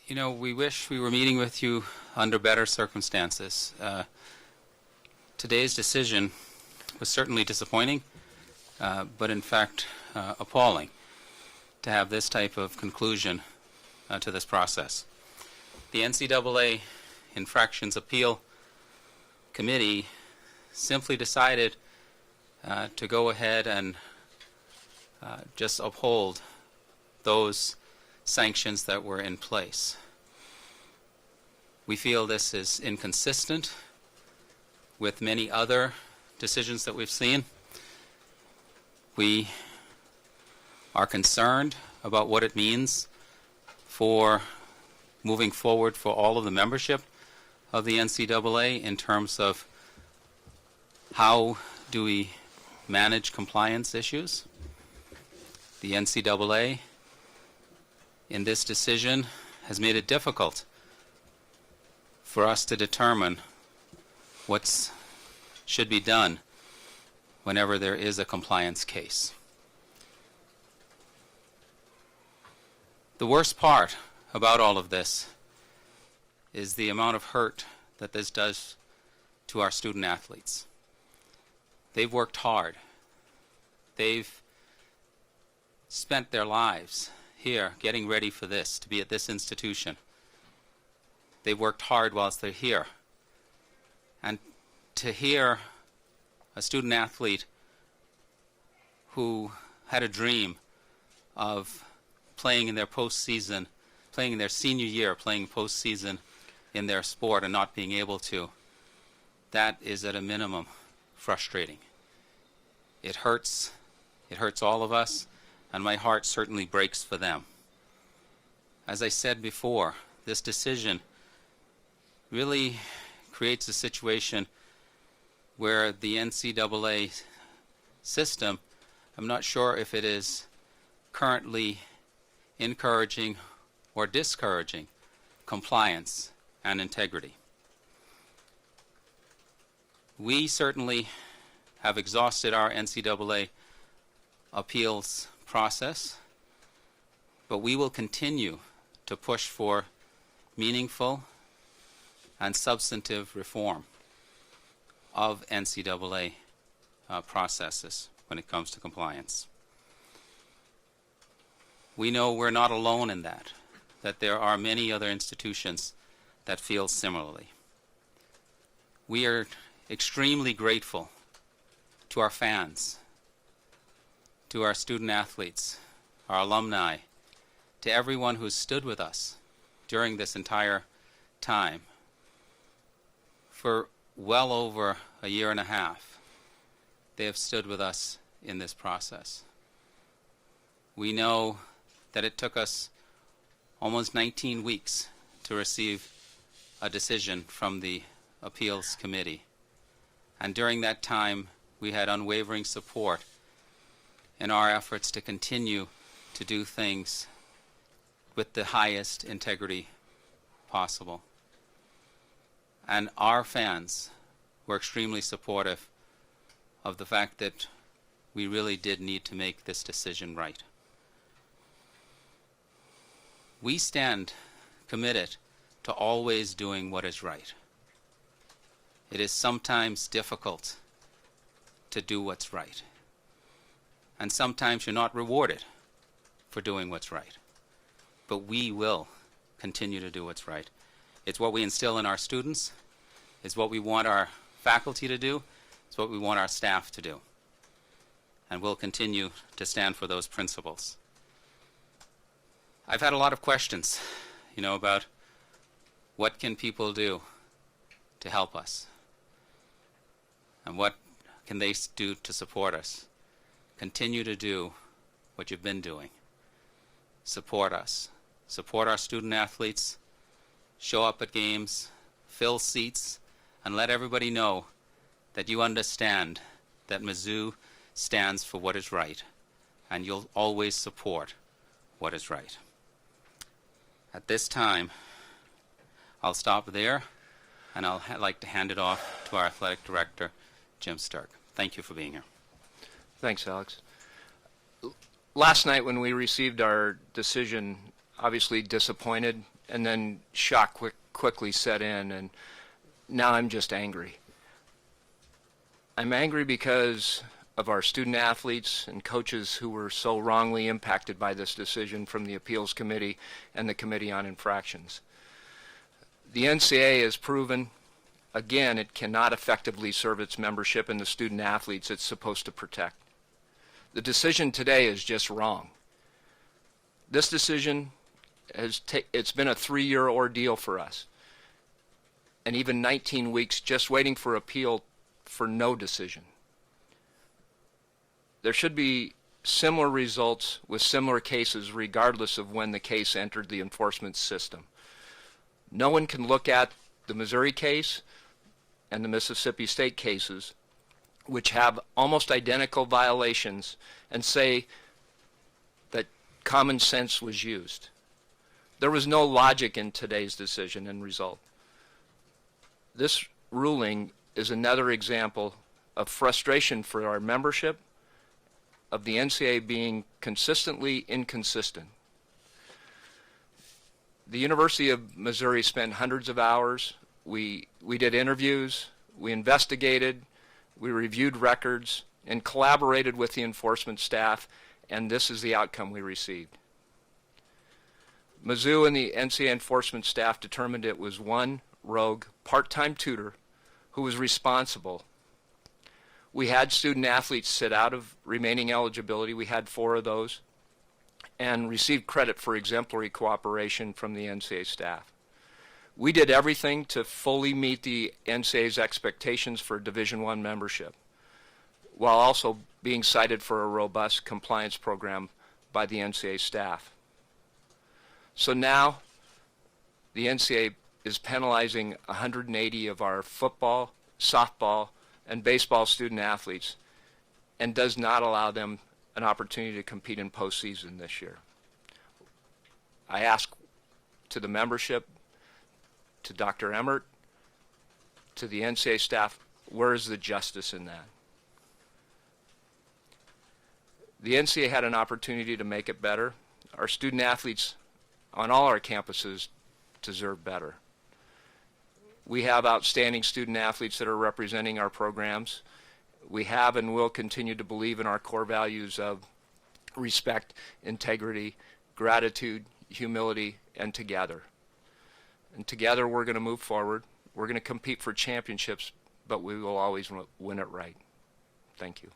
You know, we wish we were meeting with you under better circumstances. Today's decision was certainly disappointing, but in fact appalling to have this type of conclusion to this process. The NCAA Infractions Appeal Committee simply decided to go ahead and just uphold those sanctions that were in place. We feel this is inconsistent with many other decisions that we've seen. We are concerned about what it means for moving forward for all of the membership of the NCAA in terms of how do we manage compliance issues. The NCAA in this decision has made it difficult for us to determine what should be done whenever there is a compliance case. The worst part about all of this is the amount of hurt that this does to our student athletes. They've worked hard. They've spent their lives here getting ready for this, to be at this institution. They've worked hard whilst they're here. And to hear a student athlete who had a dream of playing in their postseason, playing in their senior year, playing postseason in their sport and not being able to, that is at a minimum frustrating. It hurts all of us, and my heart certainly breaks for them. As I said before, this decision really creates a situation where the NCAA system, I'm not sure if it is currently encouraging or discouraging compliance and integrity. We certainly have exhausted our NCAA appeals process, but we will continue to push for meaningful and substantive reform of NCAA processes when it comes to compliance. We know we're not alone in that there are many other institutions that feel similarly. We are extremely grateful to our fans, to our student athletes, our alumni, to everyone who's stood with us during this entire time. For well over a year and a half, they have stood with us in this process. We know that it took us almost 19 weeks to receive a decision from the appeals committee. And during that time, we had unwavering support in our efforts to continue to do things with the highest integrity possible. And our fans were extremely supportive of the fact that we really did need to make this decision right. We stand committed to always doing what is right. It is sometimes difficult to do what's right. And sometimes you're not rewarded for doing what's right. But we will continue to do what's right. It's what we instill in our students. It's what we want our faculty to do. It's what we want our staff to do. And we'll continue to stand for those principles. I've had a lot of questions, about what can people do to help us? And what can they do to support us? Continue to do what you've been doing. Support us. Support our student athletes. Show up at games. Fill seats. And let everybody know that you understand that Mizzou stands for what is right. And you'll always support what is right. At this time, I'll stop there, and I'll like to hand it off to our athletic director, Jim Sterk. Thank you for being here. Thanks, Alex. Last night when we received our decision, obviously disappointed and then shock quickly set in, and now I'm just angry. I'm angry because of our student athletes and coaches who were so wrongly impacted by this decision from the Appeals Committee and the Committee on Infractions. The NCAA has proven, again, it cannot effectively serve its membership and the student athletes it's supposed to protect. The decision today is just wrong. This decision it's been a 3-year ordeal for us, and even 19 weeks just waiting for appeal for no decision. There should be similar results with similar cases regardless of when the case entered the enforcement system. No one can look at the Missouri case and the Mississippi State cases, which have almost identical violations, and say that common sense was used. There was no logic in today's decision and result. This ruling is another example of frustration for our membership, of the NCAA being consistently inconsistent. The University of Missouri spent hundreds of hours. We did interviews, we investigated, we reviewed records, and collaborated with the enforcement staff, and this is the outcome we received. Mizzou and the NCAA enforcement staff determined it was one rogue part-time tutor who was responsible. We had student athletes sit out of remaining eligibility. We had 4 of those, and received credit for exemplary cooperation from the NCAA staff. We did everything to fully meet the NCAA's expectations for Division I membership, while also being cited for a robust compliance program by the NCAA staff. So now the NCAA is penalizing 180 of our football, softball, and baseball student athletes, and does not allow them an opportunity to compete in postseason this year. I ask to the membership, to Dr. Emmert, to the NCAA staff, where is the justice in that? The NCAA had an opportunity to make it better. Our student athletes on all our campuses deserve better. We have outstanding student athletes that are representing our programs. We have and will continue to believe in our core values of respect, integrity, gratitude, humility, and together. And together we're going to move forward. We're going to compete for championships, but we will always win it right. Thank you.